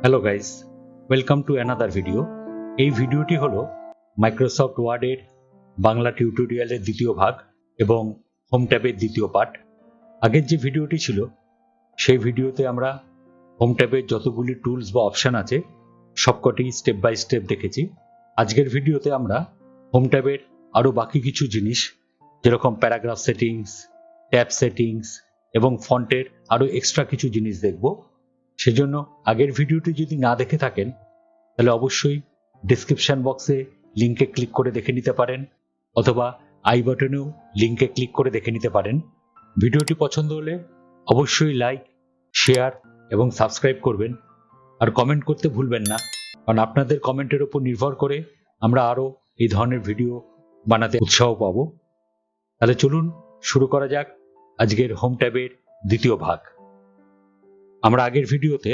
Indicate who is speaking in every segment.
Speaker 1: Hello guys, welcome to another video. এই ভিডিওটি হলো মাইক্রোসফট ওয়ার্ডের বাংলা টিউটোরিয়ালের দ্বিতীয় ভাগ এবং হোম ট্যাবের দ্বিতীয় পার্ট। আগের যে ভিডিওটি ছিল সেই ভিডিওতে আমরা হোম ট্যাবের যতগুলি টুলস বা অপশান আছে সবকটি স্টেপ বাই স্টেপ দেখেছি। আজকের ভিডিওতে আমরা হোম ট্যাবের আরও বাকি কিছু জিনিস যেরকম প্যারাগ্রাফ সেটিংস, ট্যাব সেটিংস এবং ফন্টের আরও এক্সট্রা কিছু জিনিস দেখব। সেজন্য আগের ভিডিওটি যদি না দেখে থাকেন তাহলে অবশ্যই ডেসক্রিপশন বক্সে লিঙ্কে ক্লিক করে দেখে নিতে পারেন, অথবা আই বাটনেও লিঙ্কে ক্লিক করে দেখে নিতে পারেন। ভিডিওটি পছন্দ হলে অবশ্যই লাইক, শেয়ার এবং সাবস্ক্রাইব করবেন, আর কমেন্ট করতে ভুলবেন না, কারণ আপনাদের কমেন্টের উপর নির্ভর করে আমরা আরও এই ধরনের ভিডিও বানাতে উৎসাহ পাব। তাহলে চলুন শুরু করা যাক আজকের হোম ট্যাবের দ্বিতীয় ভাগ। আমরা আগের ভিডিওতে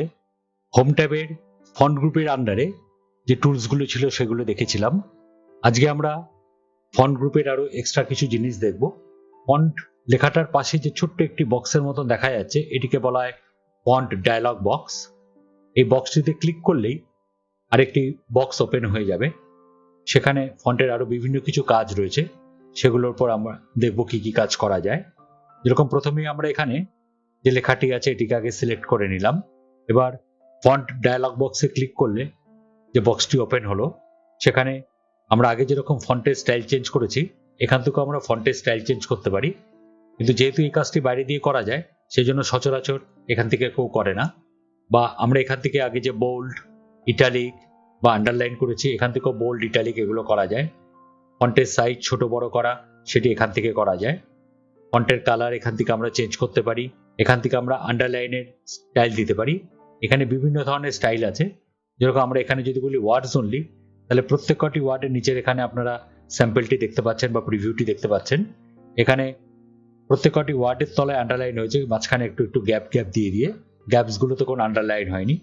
Speaker 1: হোম ট্যাবের ফন্ট গ্রুপের আন্ডারে যে টুলসগুলো ছিল সেগুলো দেখেছিলাম। আজকে আমরা ফন্ট গ্রুপের আরও এক্সট্রা কিছু জিনিস দেখব। ফন্ট লেখাটার পাশে যে ছোট্ট একটি বক্সের মতন দেখা যাচ্ছে, এটিকে বলা হয় ফন্ট ডায়ালগ বক্স। এই বক্সটিতে ক্লিক করলেই আরেকটি বক্স ওপেন হয়ে যাবে। সেখানে ফন্টের আরও বিভিন্ন কিছু কাজ রয়েছে, সেগুলোর পর আমরা দেখব কি কি কাজ করা যায়। যেরকম প্রথমেই আমরা এখানে যে লেখাটি আছে এটিকে আগে সিলেক্ট করে নিলাম। এবার ফন্ট ডায়ালগ বক্সে ক্লিক করলে যে বক্সটি ওপেন হলো, সেখানে আমরা আগে যেরকম ফন্টের স্টাইল চেঞ্জ করেছি এখান থেকেও আমরা ফন্টের স্টাইল চেঞ্জ করতে পারি, কিন্তু যেহেতু এই কাজটি বাইরে দিয়ে করা যায় সেই জন্য সচরাচর এখান থেকে কেউ করে না। বা আমরা এখান থেকে আগে যে বোল্ড, ইটালিক বা আন্ডারলাইন করেছি এখান থেকেও বোল্ড, ইটালিক এগুলো করা যায়। ফন্টের সাইজ ছোট বড় করা সেটি এখান থেকে করা যায়। ফন্টের কালার এখান থেকে আমরা চেঞ্জ করতে পারি। এখান থেকে আমরা আন্ডারলাইনের স্টাইল দিতে পারি। এখানে বিভিন্ন ধরনের স্টাইল আছে। যেরকম আমরা এখানে যদি বলি ওয়ার্ডস অনলি, তাহলে প্রত্যেক কটি ওয়ার্ডের নিচের এখানে আপনারা স্যাম্পলটি দেখতে পাচ্ছেন বা প্রিভিউটি দেখতে পাচ্ছেন। এখানে প্রত্যেক কটি ওয়ার্ডের তলায় আন্ডারলাইন হয়েছে, মাঝখানে একটু একটু গ্যাপ দিয়ে দিয়ে। গ্যাপসগুলোতে কোনো আন্ডারলাইন হয়নি।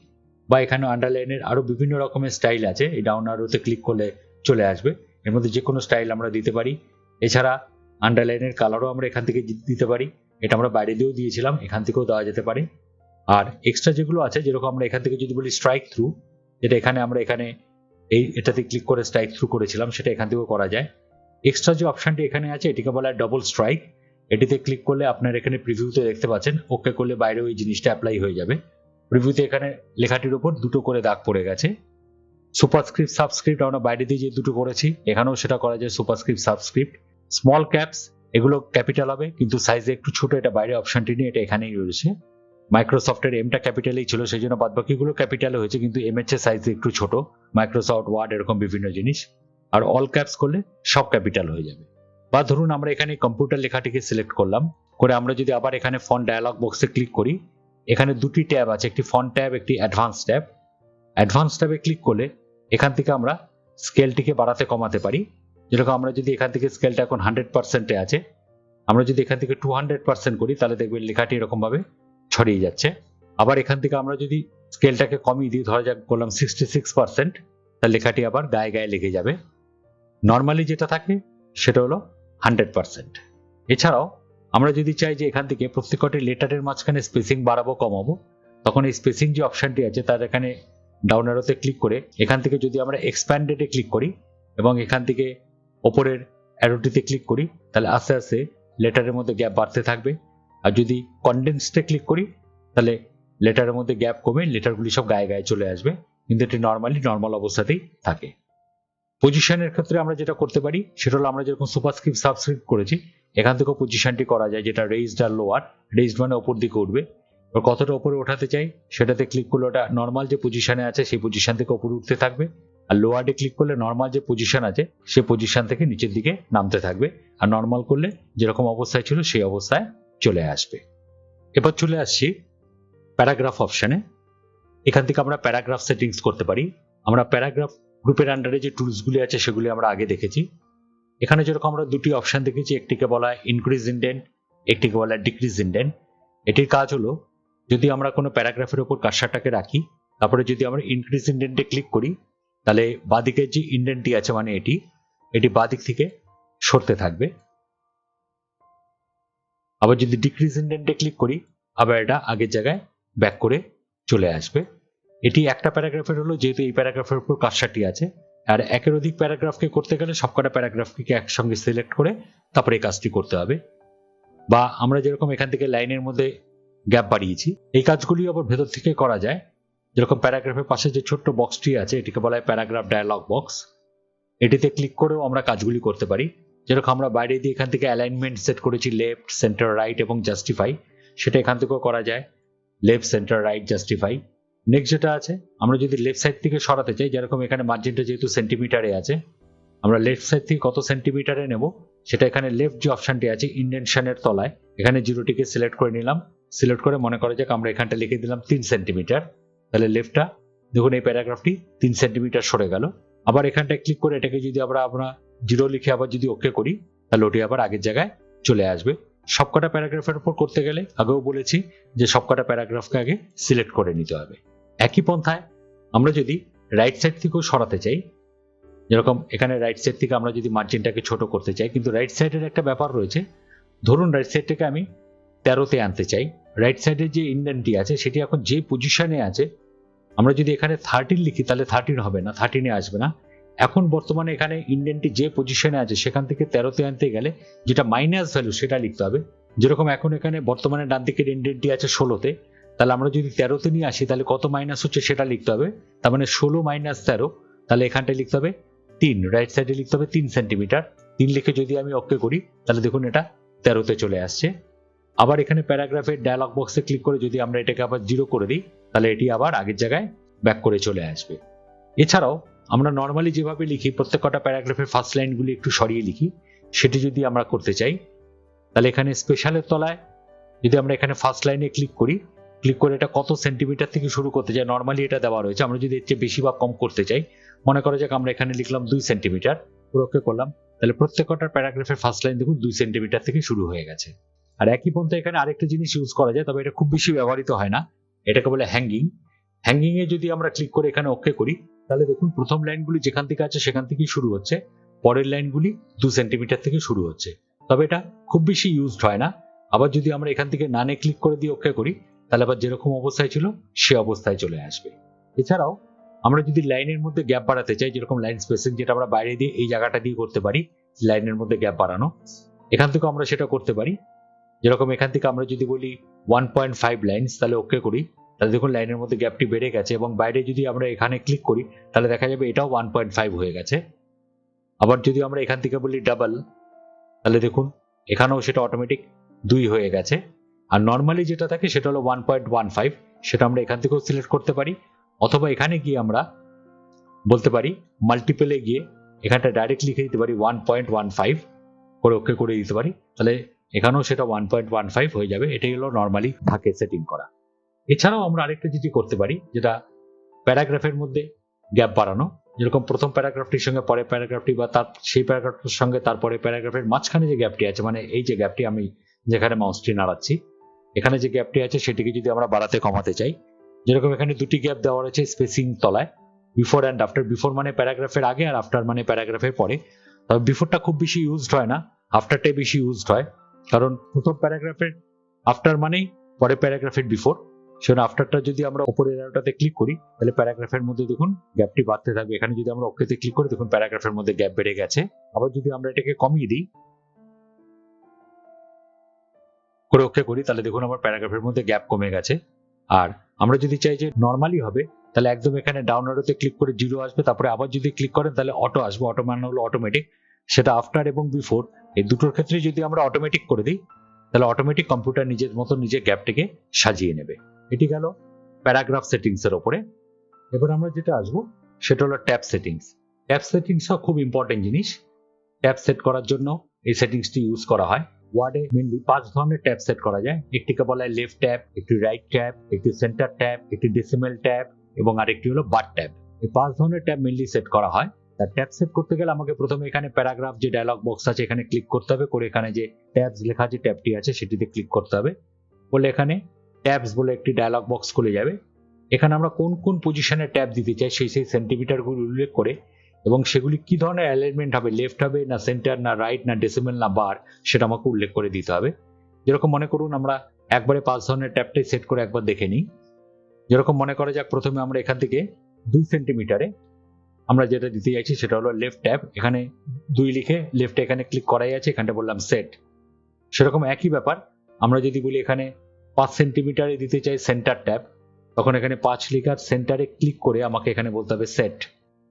Speaker 1: বা এখানে আন্ডারলাইনের আরও বিভিন্ন রকমের স্টাইল আছে, এই ডাউন অ্যারোতে ক্লিক করলে চলে আসবে। এর মধ্যে যে কোনো স্টাইল আমরা দিতে পারি। এছাড়া আন্ডারলাইনের কালারও আমরা এখান থেকে দিতে পারি। এটা আমরা বাইরে দিয়েও দিয়েছিলাম, এখান থেকেও দেওয়া যেতে পারে। আর এক্সট্রা যেগুলো আছে, যেরকম আমরা এখান থেকে যদি বলি স্ট্রাইক থ্রু, যেটা এখানে আমরা এটাতে ক্লিক করে স্ট্রাইক থ্রু করেছিলাম, সেটা এখান থেকেও করা যায়। এক্সট্রা যে অপশনটি এখানে আছে এটিকে বলা হয় ডবল স্ট্রাইক। এটিতে ক্লিক করলে আপনার এখানে প্রিভিউতে দেখতে পাচ্ছেন, ওকে করলে বাইরে ওই জিনিসটা অ্যাপ্লাই হয়ে যাবে। প্রিভিউতে এখানে লেখাটির উপর দুটো করে দাগ পড়ে গেছে। সুপারস্ক্রিপ্ট, সাবস্ক্রিপ্ট আমরা বাইরে দিয়ে যে দুটো করেছি এখানেও সেটা করা যায়। সুপারস্ক্রিপ্ট, সাবস্ক্রিপ্ট, স্মল ক্যাপস এগুলো ক্যাপিটাল হবে, কিন্তু সাইজে একটু ছোট, এটা বাইরে অপশনটি নিয়ে এটা এখানেই রয়েছে। মাইক্রোসফটের এমটা ক্যাপিটালেই ছিল, সেই জন্য বাদবাকিগুলো ক্যাপিটালে হয়েছে, কিন্তু এম এর সাইজে একটু ছোট। মাইক্রোসফট ওয়ার্ড এরকম বিভিন্ন জিনিস। আর অল ক্যাপস করলে সব ক্যাপিটাল হয়ে যাবে। বা ধরুন আমরা এখানে কম্পিউটার লেখাটিকে সিলেক্ট করলাম, করে আমরা যদি আবার এখানে ফন্ট ডায়ালগ বক্সে ক্লিক করি, এখানে দুটি ট্যাব আছে, একটি ফন্ট ট্যাব, একটি অ্যাডভান্স ট্যাব। অ্যাডভান্স ট্যাবে ক্লিক করলে এখান থেকে আমরা স্কেলটিকে বাড়াতে কমাতে পারি। যেরকম আমরা যদি এখান থেকে স্কেলটা এখন 100%-এ আছে, আমরা যদি এখান থেকে 200% করি তাহলে দেখবেন লেখাটি এরকমভাবে ছড়িয়ে যাচ্ছে। আবার এখান থেকে আমরা যদি স্কেলটাকে কমিয়ে দিই, ধরা যাক করলাম 66%, তাহলে লেখাটি আবার গায়ে গায়ে লেগে যাবে। নর্মালি যেটা থাকে সেটা হলো 100%। এছাড়াও আমরা যদি চাই যে এখান থেকে প্রত্যেকটি লেটারের মাঝখানে স্পেসিং বাড়াবো কমাবো, তখন এই স্পেসিং যে অপশনটি আছে তার এখানে ডাউন অ্যারোতে ক্লিক করে এখান থেকে যদি আমরা এক্সপ্যান্ডেডে ক্লিক করি এবং এখান থেকে ওপরের অ্যারোটিতে ক্লিক করি, তাহলে আস্তে আস্তে লেটারের মধ্যে গ্যাপ বাড়তে থাকবে। আর যদি কনডেন্সডে ক্লিক করি তাহলে লেটারের মধ্যে গ্যাপ কমে লেটারগুলি সব গায়ে গায়ে চলে আসবে, কিন্তু এটি নর্মাল অবস্থাতেই থাকে। পজিশনের ক্ষেত্রে আমরা যেটা করতে পারি সেটা হলো, আমরা যেরকম সুপারস্ক্রিপ্ট, সাবস্ক্রিপ্ট করেছি এখান থেকেও পজিশনটি করা যায়, যেটা রেইজড আর লোয়ার। রেইজড মানে ওপর দিকে উঠবে, এবার কতটা উপরে ওঠাতে চাই সেটাতে ক্লিক করলে ওটা নর্মাল যে পজিশনে আছে সেই পজিশন থেকে উপরে উঠতে থাকবে। আর লোয়ার্ডে ক্লিক করলে নর্মাল যে পজিশন আছে সেই পজিশন থেকে নিচের দিকে নামতে থাকবে। আর নর্মাল করলে যেরকম অবস্থায় ছিল সেই অবস্থায় চলে আসবে। এবার চলে আসছি প্যারাগ্রাফ অপশনে। এখান থেকে আমরা প্যারাগ্রাফ সেটিংস করতে পারি। আমরা প্যারাগ্রাফ গ্রুপের আন্ডারে যে টুলসগুলি আছে সেগুলি আমরা আগে দেখেছি। এখানে যেরকম আমরা দুটি অপশন দেখেছি, একটিকে বলা হয় ইনক্রিজ ইনডেন্ট, একটিকে বলা হয় ডিক্রিজ ইনডেন্ট। এটির কাজ হলো, যদি আমরা কোনো প্যারাগ্রাফের উপর কার্সারটাকে রাখি, তারপরে যদি আমরা ইনক্রিজ ইনডেন্টে ক্লিক করি, তাহলে বাঁদিকের যে ইনডেন্টটি আছে মানে এটি বাঁদিক থেকে সরতে থাকবে। আবার যদি ডিক্রিজ ইনডেন্টে ক্লিক করি, আবার এটা আগের জায়গায় ব্যাক করে চলে আসবে। এটি একটা প্যারাগ্রাফের হলো, যেহেতু এই প্যারাগ্রাফের উপর কার্সারটি আছে। আর একের অধিক প্যারাগ্রাফকে করতে গেলে সবকটা প্যারাগ্রাফকে একসঙ্গে সিলেক্ট করে তারপরে এই কাজটি করতে হবে। বা আমরা যেরকম এখান থেকে লাইনের মধ্যে গ্যাপ বাড়িয়েছি, এই কাজগুলি আবার ভেতর থেকে করা যায়। যেরকম প্যারাগ্রাফের পাশে যে ছোট্ট বক্সটি আছে, এটিকে বলা হয় প্যারাগ্রাফ ডায়ালগ বক্স। এটিতে ক্লিক করেও আমরা কাজগুলি করতে পারি। যেরকম আমরা বাইরে দিয়ে এখান থেকে অ্যালাইনমেন্ট সেট করেছি লেফট, সেন্টার, রাইট এবং জাস্টিফাই, সেটা এখান থেকেও করা যায়, left, centre, right, justify. Next যেটা আছে, আমরা যদি লেফট সাইড থেকে সরাতে চাই, যেরকম এখানে মার্জিনটা যেহেতু সেন্টিমিটারে আছে, আমরা লেফট সাইড থেকে কত সেন্টিমিটারে নেব সেটা এখানে লেফট যে অপশনটি আছে ইন্ডেনশনের তলায়, এখানে জিরোটিকে সিলেক্ট করে নিলাম। সিলেক্ট করে মনে করা যাক আমরা এখানটা লিখে দিলাম 3 সেন্টিমিটার। তাহলে লেফটটা দেখুন এই প্যারাগ্রাফটি 3 সেন্টিমিটার সরে গেল। আবার এখানটায় ক্লিক করে এটাকে যদি আমরা জিরো লিখে আবার যদি ওকে করি, তাহলে ওটি আবার আগের জায়গায় চলে আসবে। সবকটা প্যারাগ্রাফের উপর করতে গেলে আগেও বলেছি যে সবকটা প্যারাগ্রাফকে আগে সিলেক্ট করে নিতে হবে। একই পন্থায় আমরা যদি রাইট সাইড থেকেও সরাতে চাই, যেরকম এখানে রাইট সাইড থেকে আমরা যদি মার্জিনটাকে ছোট করতে চাই, কিন্তু রাইট সাইডের একটা ব্যাপার রয়েছে। ধরুন রাইট সাইডটাকে আমি 13তে আনতে চাই। রাইট সাইডের যে ইন্ডেনটি আছে সেটি এখন যে পজিশনে আছে, আমরা যদি এখানে 13 লিখি তাহলে 13 হবে না, 13-এ আসবে না। এখন বর্তমানে এখানে ইন্ডেনটি যে পজিশনে আছে সেখান থেকে 13তে আনতে গেলে যেটা মাইনাস ভ্যালু সেটা লিখতে হবে। যেরকম এখন এখানে বর্তমানে ডান দিকের ইন্ডেনটি আছে 16তে, তাহলে আমরা যদি 13তে নিয়ে আসি তাহলে কত মাইনাস হচ্ছে সেটা লিখতে হবে। তার মানে 16 মাইনাস 13, তাহলে এখানটায় লিখতে হবে 3, রাইট সাইডে লিখতে হবে 3 সেন্টিমিটার। 3 লিখে যদি আমি ওকে করি তাহলে দেখুন এটা 13তে চলে আসছে। আবার এখানে প্যারাগ্রাফের ডায়ালগ বক্সে ক্লিক করে যদি আমরা এটাকে আবার 0 করে দিই, তাহলে এটি আবার আগের জায়গায় ব্যাক করে চলে আসবে। এছাড়াও আমরা নর্মালি যেভাবে লিখি প্রত্যেকটা প্যারাগ্রাফের ফার্স্ট লাইনগুলি একটু সরিয়ে লিখি, সেটি যদি আমরা করতে চাই তাহলে এখানে স্পেশালের তলায় যদি আমরা এখানে ফার্স্ট লাইনে ক্লিক করি, ক্লিক করে এটা কত সেন্টিমিটার থেকে শুরু করতে চাই, নর্মালি এটা দেওয়া রয়েছে। আমরা যদি এর চেয়ে বেশি বা কম করতে চাই, মনে করা যাক আমরা এখানে লিখলাম 2 সেন্টিমিটার, ওকে করলাম, তাহলে প্রত্যেকটা প্যারাগ্রাফের ফার্স্ট লাইন দেখুন 2 সেন্টিমিটার থেকে শুরু হয়ে গেছে। আর একই পন্থা এখানে আরেকটা জিনিস ইউজ করা যায়, তবে এটা খুব বেশি ব্যবহৃত হয় না, এটাকে বলে হ্যাঙ্গিং। হ্যাঙ্গিং এ যদি আমরা ক্লিক করে এখানে ওকে করি, তাহলে দেখুন প্রথম লাইনগুলি যেখান থেকে আছে সেখান থেকেই শুরু হচ্ছে, পরের লাইনগুলি 2 সেন্টিমিটার থেকে শুরু হচ্ছে। তবে এটা খুব বেশি ইউজড হয় না। আবার যদি আমরা এখান থেকে নানে ক্লিক করে দিয়ে ওকে করি, তাহলে আবার যেরকম অবস্থায় ছিল সে অবস্থায় চলে আসবে। এছাড়াও আমরা যদি লাইনের মধ্যে গ্যাপ বাড়াতে চাই, যেরকম লাইন স্পেসিং, যেটা আমরা বাইরে দিয়ে এই জায়গাটা দিয়ে করতে পারি, লাইনের মধ্যে গ্যাপ বাড়ানো, এখান থেকে আমরা সেটা করতে পারি। যেরকম এখান থেকে আমরা যদি বলি 1.5 লাইনস, তাহলে ওকে করি, তাহলে দেখুন লাইনের মধ্যে গ্যাপটি বেড়ে গেছে। এবং বাইরে যদি আমরা এখানে ক্লিক করি তাহলে দেখা যাবে এটাও 1.5 হয়ে গেছে। আবার যদি আমরা এখান থেকে বলি ডাবল, তাহলে দেখুন এখানেও সেটা অটোমেটিক 2 হয়ে গেছে। আর নর্মালি যেটা থাকে সেটা হলো 1.15, সেটা আমরা এখান থেকেও সিলেক্ট করতে পারি। অথবা এখানে গিয়ে আমরা বলতে পারি মাল্টিপলে গিয়ে এখানটা ডাইরেক্ট লিখে দিতে পারি 1.15 করে ওকে করে দিতে পারি, তাহলে এখানেও সেটা 1.15 হয়ে যাবে। এটাই হলো নর্মালি থাকে সেটিং করা। এছাড়াও আমরা আরেকটা যেটি করতে পারি, যেটা প্যারাগ্রাফের মধ্যে গ্যাপ বাড়ানো। যেরকম প্রথম প্যারাগ্রাফটির সঙ্গে পরের প্যারাগ্রাফটি বা তার সেই প্যারাগ্রাফটির সঙ্গে তারপরে প্যারাগ্রাফের মাঝখানে যে গ্যাপটি আছে, মানে এই যে গ্যাপটি আমি যেখানে মাউসটি নাড়াচ্ছি, এখানে যে গ্যাপটি আছে সেটিকে যদি আমরা বাড়াতে কমাতে চাই, যেরকম এখানে দুটি গ্যাপ দেওয়া রয়েছে স্পেসিং তলায়, বিফোর অ্যান্ড আফটার। বিফোর মানে প্যারাগ্রাফের আগে আর আফটার মানে প্যারাগ্রাফের পরে। তবে বিফোরটা খুব বেশি ইউজড হয় না, আফটারটাই বেশি ইউজড হয়, কারণ প্রথম প্যারাগ্রাফের আফটার মানেই পরে প্যারাগ্রাফের বিফোর। সেখানে আফটারটা যদি আমরা উপরের অ্যারোটাতে ক্লিক করি তাহলে প্যারাগ্রাফের মধ্যে দেখুন গ্যাপটি বাড়তে থাকবে। এখানে যদি আমরা ওকেতে ক্লিক করি দেখুন প্যারাগ্রাফের মধ্যে গ্যাপ বেড়ে গেছে। আবার যদি আমরা এটাকে কমিয়ে দিই করে ওকে করি, তাহলে দেখুন আমার প্যারাগ্রাফের মধ্যে গ্যাপ কমে গেছে। আর আমরা যদি চাই যে নর্মালি হবে, তাহলে একদম এখানে ডাউন অ্যারোতে ক্লিক করে 0 আসবে, তারপরে আবার যদি ক্লিক করেন তাহলে অটো আসবে। অটো মানে হলো অটোমেটিক, সেটা আফটার এবং বিফোর এই দুটোর ক্ষেত্রে যদি আমরা অটোমেটিক করে দিই তাহলে অটোমেটিক কম্পিউটার নিজের মতো নিজে গ্যাপটিকে সাজিয়ে নেবে। এটি গেল প্যারাগ্রাফ সেটিংস এর উপরে। এবার আমরা যেটা আসবো সেটা হলো ট্যাব সেটিংস। ট্যাব সেটিংসও খুব ইম্পর্টেন্ট জিনিস। ট্যাব সেট করার জন্য এই সেটিংসটি ইউজ করা হয়। ওয়ার্ডে মেনলি 5 ধরনের ট্যাব সেট করা যায়। একটিকে বলা হয় লেফট ট্যাব, একটি রাইট ট্যাব, একটি সেন্টার ট্যাব, একটি ডেসিমেল ট্যাব এবং আরেকটি হলো বার ট্যাব। এই 5 ধরনের ট্যাব মেনলি সেট করা হয়। তার ট্যাব সেট করতে গেলে আমাকে প্রথমে এখানে প্যারাগ্রাফ যে ডায়লগ বক্স আছে এখানে ক্লিক করতে হবে, করে এখানে যে ট্যাবস লেখা যে ট্যাবটি আছে সেটিতে ক্লিক করতে হবে। বলে এখানে ট্যাবস বলে একটি ডায়লগ বক্স খুলে যাবে। এখানে আমরা কোন কোন পজিশনে ট্যাব দিতে চাই সেই সেন্টিমিটারগুলো উল্লেখ করে এবং সেগুলি কি ধরনের অ্যালাইনমেন্ট হবে, লেফট হবে না সেন্টার না রাইট না ডেসিমেল না বার, সেটা আমাকে উল্লেখ করে দিতে হবে। যেরকম মনে করুন আমরা একবারে 5 ধরনের ট্যাবটাই সেট করে একবার দেখে নিই। যেরকম মনে করা যাক প্রথমে আমরা এখান থেকে 2 সেন্টিমিটারে আমরা যেটা দিতে চাইছি সেটা হলো লেফট ট্যাব। এখানে 2 লিখে লেফটে এখানে ক্লিক করাই আছে, এখানটা বললাম সেট। সেরকম একই ব্যাপার আমরা যদি বলি এখানে 5 সেন্টিমিটারে দিতে চাই সেন্টার ট্যাব, তখন এখানে 5 লিখার সেন্টারে ক্লিক করে আমাকে এখানে বলতে হবে সেট।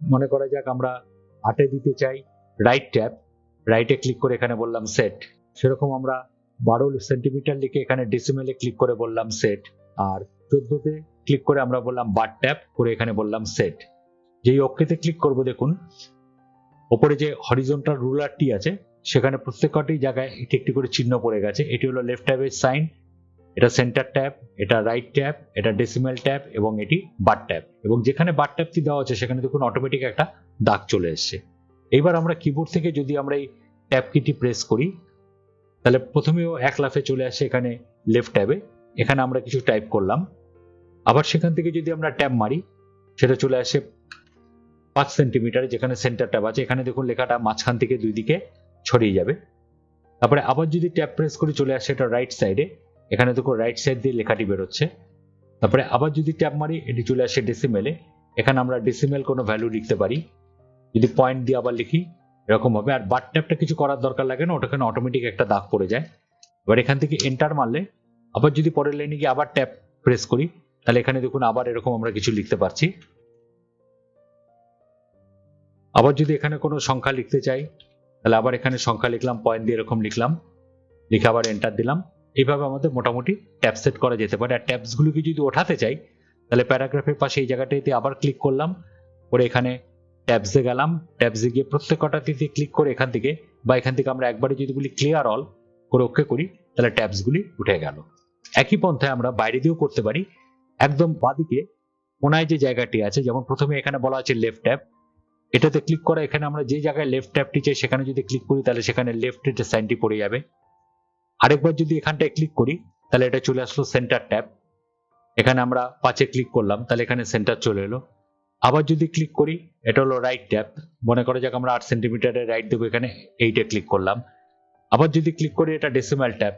Speaker 1: মনে করা যাক আমরা 8 দিতে চাই রাইট ট্যাব, রাইটে ক্লিক করে এখানে বললাম সেট। সেরকম আমরা 12 সেন্টিমিটার লিখে এখানে ডেসিমেলে ক্লিক করে বললাম সেট, আর 14তে ক্লিক করে আমরা বললাম বার ট্যাব করে এখানে বললাম সেট। যেই ওকেতে ক্লিক করব দেখুন ওপরে যে হরিজন্টাল রুলারটি আছে সেখানে প্রত্যেকটি জায়গায় একটি একটি করে চিহ্ন পড়ে গেছে। এটি হলো লেফট ট্যাবের সাইন, এটা সেন্টার ট্যাব, এটা রাইট ট্যাব, এটা ডেসিমেল ট্যাব এবং এটি বার ট্যাব। এবং যেখানে বার ট্যাবটি দেওয়া আছে সেখানে দেখুন অটোমেটিক একটা দাগ চলে এসেছে। এইবার আমরা কিবোর্ড থেকে যদি আমরা এই ট্যাব কিটি প্রেস করি তাহলে প্রথমেও এক লাফে চলে আসে এখানে লেফট ট্যাবে, এখানে আমরা কিছু টাইপ করলাম। আবার সেখান থেকে যদি আমরা ট্যাব মারি সেটা চলে আসে 5 সেন্টিমিটারে, যেখানে সেন্টার ট্যাব আছে এখানে দেখুন লেখাটা মাঝখান থেকে দুই দিকে ছড়িয়ে যাবে। তারপরে আবার যদি ট্যাব প্রেস করে চলে আসে এটা রাইট সাইডে, এখানে দেখুন রাইট সাইড দিয়ে লেখাটি বেরোচ্ছে। তারপরে আবার যদি ট্যাব মারি এটি চলে আসে ডেসিমেলে, এখানে আমরা ডেসিমেল কোনো ভ্যালু লিখতে পারি, যদি পয়েন্ট দিয়ে আবার লিখি এরকম হবে। আর বার ট্যাবটা কিছু করার দরকার লাগে না, ওটাখানে অটোমেটিক একটা দাগ পড়ে যায়। এবার এখান থেকে এন্টার মারলে আবার যদি পরের লাইনে গিয়ে আবার ট্যাব প্রেস করি তাহলে এখানে দেখুন আবার এরকম আমরা কিছু লিখতে পারছি। আবার যদি এখানে কোনো সংখ্যা লিখতে চাই তাহলে আবার এখানে সংখ্যা লিখলাম, পয়েন্ট দিয়ে এরকম লিখলাম, লিখে আবার এন্টার দিলাম। এইভাবে আমাদের মোটামুটি ট্যাব সেট করা যেতে পারে। আর ট্যাবসগুলোকে যদি ওঠাতে চাই তাহলে প্যারাগ্রাফের পাশে এই জায়গাটাতে আবার ক্লিক করলাম, করে এখানে ট্যাবসে গেলাম, ট্যাবসে গিয়ে প্রত্যেকটাতে ক্লিক করে এখান থেকে বা এখান থেকে আমরা একবারে যদি বলি ক্লিয়ার অল করে ওকে করি তাহলে ট্যাবসগুলি উঠে গেল। একই পন্থায় আমরা বাইরে দিয়েও করতে পারি। একদম বাঁদিকে কোনায় যে জায়গাটি আছে, যেমন প্রথমে এখানে বলা আছে লেফট ট্যাব, এটাতে ক্লিক করে এখানে আমরা যে জায়গায় লেফট ট্যাবটি চাই সেখানে যদি ক্লিক করি তাহলে সেখানে লেফটের যে সাইনটি পড়ে যাবে। আরেকবার যদি এখানটায় ক্লিক করি তাহলে এটা চলে আসলো সেন্টার ট্যাব, এখানে আমরা 5-এ ক্লিক করলাম তাহলে এখানে সেন্টার চলে এলো। আবার যদি ক্লিক করি এটা হলো রাইট ট্যাব, মনে করা যাক আমরা 8 সেন্টিমিটারের রাইট দেবো, এখানে 8-এ ক্লিক করলাম। আবার যদি ক্লিক করি এটা ডেসিমাল ট্যাব,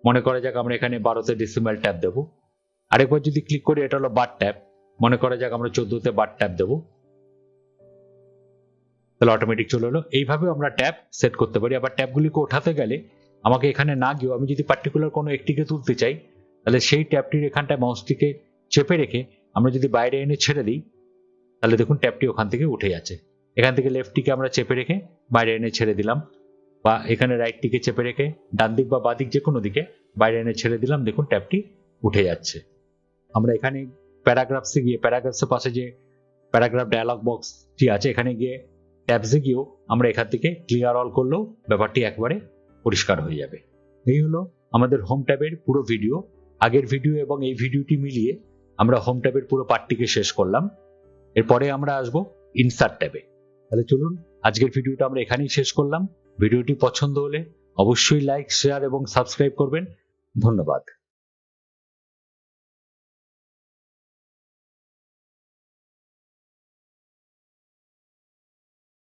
Speaker 1: মনে করা যাক আমরা এখানে 12-তে ডেসিমাল ট্যাব দেবো। আরেকবার যদি ক্লিক করি এটা হলো বার ট্যাব, মনে করা যাক আমরা 14-তে বার ট্যাব দেবো, তাহলে অটোমেটিক চলে এলো। এইভাবে আমরা ট্যাব সেট করতে পারি। আবার ট্যাবগুলিকে ওঠাতে গেলে আমাকে এখানে না গিয়েও আমি যদি পার্টিকুলার কোনো একটিকে তুলতে চাই তাহলে সেই ট্যাবটির এখানটায় মাউসটিকে চেপে রেখে আমরা যদি বাইরে এনে ছেড়ে দিই তাহলে দেখুন ট্যাবটি ওখান থেকে উঠে যাচ্ছে। এখান থেকে লেফটটিকে আমরা চেপে রেখে বাইরে এনে ছেড়ে দিলাম, বা এখানে রাইটটিকে চেপে রেখে ডান দিক বা বাঁ দিক যে কোনো দিকে বাইরে এনে ছেড়ে দিলাম, দেখুন ট্যাবটি উঠে যাচ্ছে। আমরা এখানে প্যারাগ্রাফসে গিয়ে প্যারাগ্রাফসের পাশে যে প্যারাগ্রাফ ডায়ালগ বক্সটি আছে এখানে গিয়ে ট্যাবসে গিয়েও আমরা এখান থেকে ক্লিয়ার অল করলেও ব্যাপারটি একবারে পরিষ্কার হয়ে যাবে। এই হলো আমাদের হোম ট্যাবের পুরো ভিডিও। আগের ভিডিও এবং এই ভিডিওটি মিলিয়ে আমরা হোম ট্যাবের পুরো পার্টটিকে শেষ করলাম। এরপরে আমরা আসবো ইনসার্ট ট্যাবে। তাহলে চলুন আজকের ভিডিওটা আমরা এখানেই শেষ করলাম। ভিডিওটি পছন্দ হলে অবশ্যই লাইক, শেয়ার এবং সাবস্ক্রাইব করবেন। ধন্যবাদ।